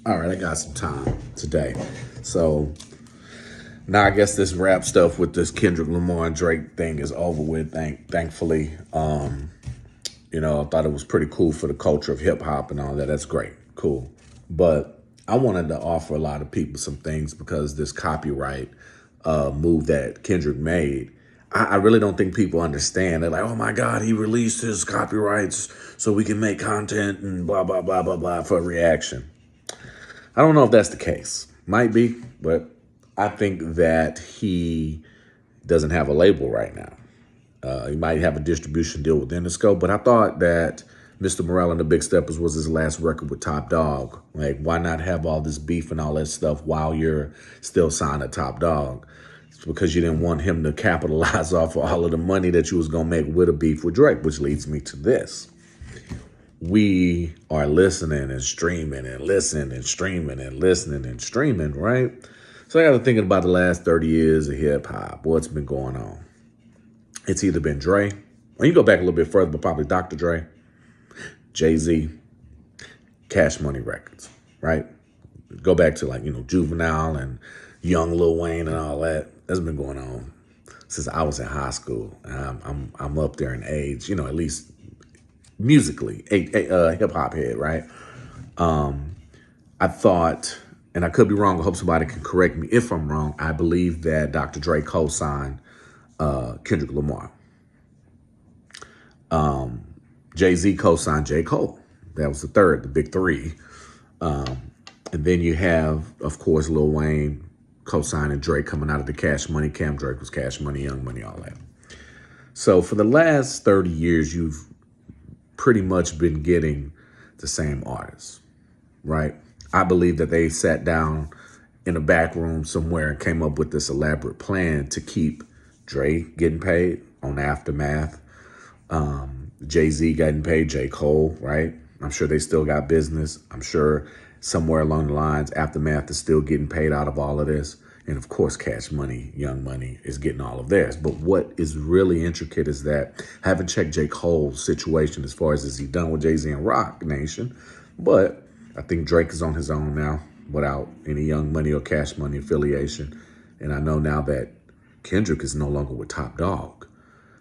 All right, I got some time today. So now I guess this rap stuff with this Kendrick Lamar and Drake thing is over with, thankfully. I thought it was pretty cool for the culture of hip hop and all that. That's great. Cool. But I wanted to offer a lot of people some things because this copyright move that Kendrick made, I really don't think people understand. They're like, oh my God, he released his copyrights so we can make content and blah, blah, blah, blah, blah for a reaction. I don't know if that's the case. Might be, but I think that he doesn't have a label right now. He might have a distribution deal with Interscope, but I thought that Mr. Morale and the Big Steppers was his last record with Top Dog. Like, why not have all this beef and all that stuff while you're still signed to Top Dog? It's because you didn't want him to capitalize off of all of the money that you was going to make with a beef with Drake, which leads me to this. We are listening and streaming and listening and streaming and listening and streaming, right? So I got to thinking about the last 30 years of hip hop, what's been going on. It's either been Dre, or you go back a little bit further, but probably Dr. Dre, Jay-Z, Cash Money Records, right? Go back to Juvenile and Young Lil Wayne and all that. That's been going on since I was in high school. I'm up there in age, at least musically, a hip hop head, right? I thought, and I could be wrong, I hope somebody can correct me if I'm wrong, I believe that Dr. Dre co-signed Kendrick Lamar. Jay-Z co-signed J. Cole. That was the big three. And then you have, of course, Lil Wayne co-signing Drake coming out of the Cash Money. Cam Drake was Cash Money, Young Money, all that. So for the last 30 years, you've pretty much been getting the same artists, right? I believe that they sat down in a back room somewhere and came up with this elaborate plan to keep Dre getting paid on Aftermath, Jay-Z getting paid, J. Cole, right? I'm sure they still got business. I'm sure somewhere along the lines, Aftermath is still getting paid out of all of this. And of course, Cash Money, Young Money is getting all of theirs. But what is really intricate is that I haven't checked J. Cole's situation as far as is he done with Jay-Z and Rock Nation. But I think Drake is on his own now without any Young Money or Cash Money affiliation. And I know now that Kendrick is no longer with Top Dog.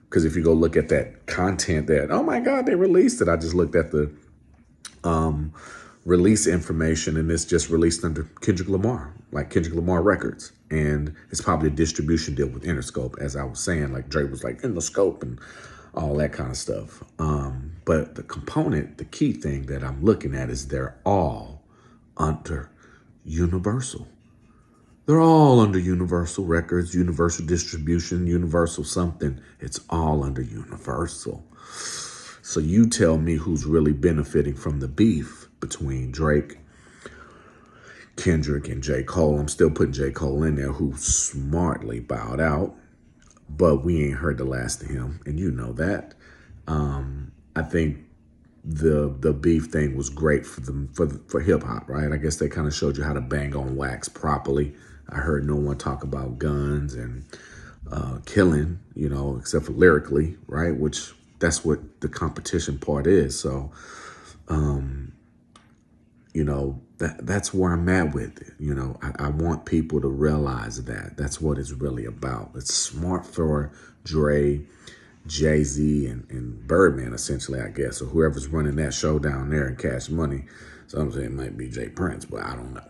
Because if you go look at that content that, oh my God, they released it. I just looked at the release information, and it's just released under Kendrick Lamar, like Kendrick Lamar Records. And it's probably a distribution deal with Interscope, as I was saying, like Drake was like in the scope and all that kind of stuff. But the key thing that I'm looking at is they're all under Universal. They're all under Universal Records, Universal Distribution, Universal something. It's all under Universal. So you tell me who's really benefiting from the beef between Drake, Kendrick, and J. Cole. I'm still putting J. Cole in there, who smartly bowed out, but we ain't heard the last of him, and you know that. I think the beef thing was great for hip hop, right? I guess they kind of showed you how to bang on wax properly. I heard no one talk about guns and killing, except for lyrically, right? Which that's what the competition part is. So, that's where I'm at with it. I want people to realize that that's what it's really about. It's smart for Dre, Jay-Z, and Birdman, essentially, I guess, or whoever's running that show down there in Cash Money. Some say it might be Jay Prince, but I don't know.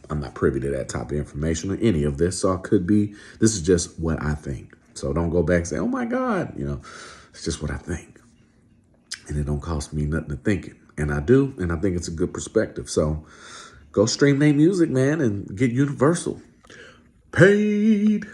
I'm not privy to that type of information or any of this, so this is just what I think. So don't go back and say, oh my God, it's just what I think. And it don't cost me nothing to think it. And I do, and I think it's a good perspective. So go stream their music, man, and get Universal paid.